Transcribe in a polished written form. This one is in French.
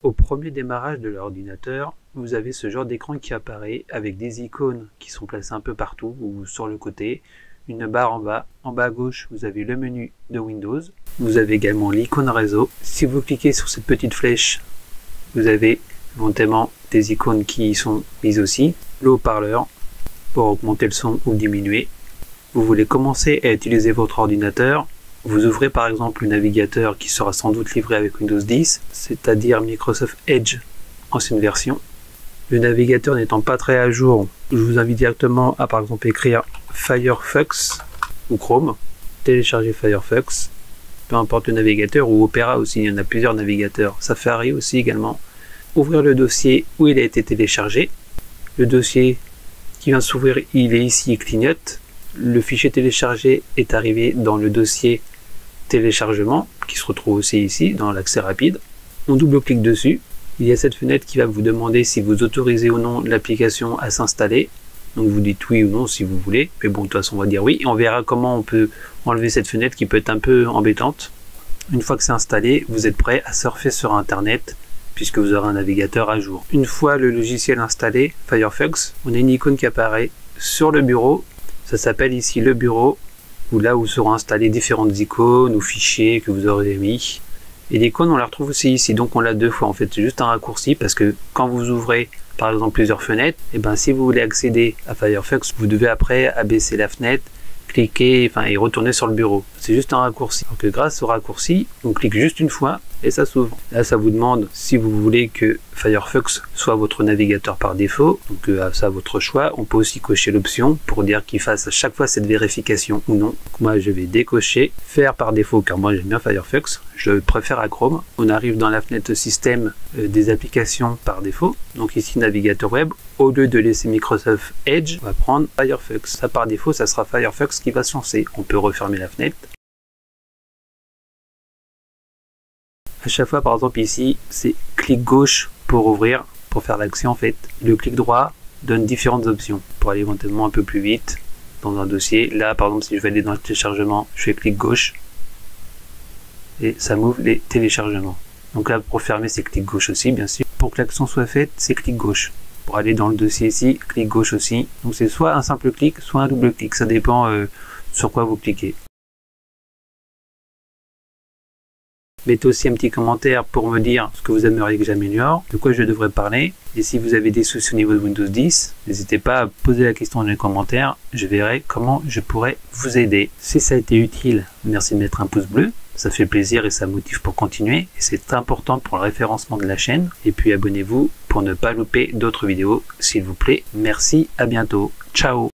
Au premier démarrage de l'ordinateur, vous avez ce genre d'écran qui apparaît avec des icônes qui sont placées un peu partout ou sur le côté, une barre en bas. En bas à gauche, vous avez le menu de Windows. Vous avez également l'icône réseau. Si vous cliquez sur cette petite flèche, vous avez éventuellement des icônes qui y sont mises aussi. Le haut-parleur pour augmenter le son ou diminuer. Vous voulez commencer à utiliser votre ordinateur. Vous ouvrez par exemple le navigateur qui sera sans doute livré avec Windows 10, c'est-à-dire Microsoft Edge, ancienne version. Le navigateur n'étant pas très à jour, je vous invite directement à par exemple écrire Firefox ou Chrome, télécharger Firefox, peu importe le navigateur, ou Opera aussi, il y en a plusieurs navigateurs, Safari aussi également. Ouvrir le dossier où il a été téléchargé. Le dossier qui vient s'ouvrir, il est ici, il clignote. Le fichier téléchargé est arrivé dans le dossier téléchargement, qui se retrouve aussi ici, dans l'accès rapide. On double-clique dessus. Il y a cette fenêtre qui va vous demander si vous autorisez ou non l'application à s'installer. Donc vous dites oui ou non si vous voulez. Mais bon, de toute façon, on va dire oui. Et on verra comment on peut enlever cette fenêtre qui peut être un peu embêtante. Une fois que c'est installé, vous êtes prêt à surfer sur Internet, puisque vous aurez un navigateur à jour. Une fois le logiciel installé, Firefox, on a une icône qui apparaît sur le bureau. Ça s'appelle ici le bureau, où là où seront installées différentes icônes ou fichiers que vous aurez mis. Et l'icône, on la retrouve aussi ici, donc on l'a deux fois en fait. C'est juste un raccourci parce que quand vous ouvrez par exemple plusieurs fenêtres, et ben si vous voulez accéder à Firefox, vous devez après abaisser la fenêtre, cliquer, et retourner sur le bureau. C'est juste un raccourci. Donc grâce au raccourci, on clique juste une fois et ça s'ouvre. Là, ça vous demande si vous voulez que Firefox soit votre navigateur par défaut. Donc ça, à votre choix. On peut aussi cocher l'option pour dire qu'il fasse à chaque fois cette vérification ou non. Donc moi, je vais décocher faire par défaut car moi j'aime bien Firefox. Je préfère à Chrome. On arrive dans la fenêtre système des applications par défaut. Donc ici, navigateur web. Au lieu de laisser Microsoft Edge, on va prendre Firefox. Ça par défaut, ça sera Firefox qui va se lancer. On peut refermer la fenêtre. À chaque fois, par exemple ici, c'est clic gauche pour ouvrir, pour faire l'accès en fait. Le clic droit donne différentes options pour aller éventuellement un peu plus vite dans un dossier. Là, par exemple, si je vais aller dans le téléchargement, je fais clic gauche et ça m'ouvre les téléchargements. Donc là, pour fermer, c'est clic gauche aussi, bien sûr. Pour que l'action soit faite, c'est clic gauche. Pour aller dans le dossier ici, clic gauche aussi. Donc c'est soit un simple clic, soit un double clic. Ça dépend sur quoi vous cliquez. Mettez aussi un petit commentaire pour me dire ce que vous aimeriez que j'améliore, de quoi je devrais parler. Et si vous avez des soucis au niveau de Windows 10, n'hésitez pas à poser la question dans les commentaires. Je verrai comment je pourrais vous aider. Si ça a été utile, merci de mettre un pouce bleu. Ça fait plaisir et ça motive pour continuer. Et c'est important pour le référencement de la chaîne. Et puis abonnez-vous pour ne pas louper d'autres vidéos, s'il vous plaît. Merci, à bientôt. Ciao!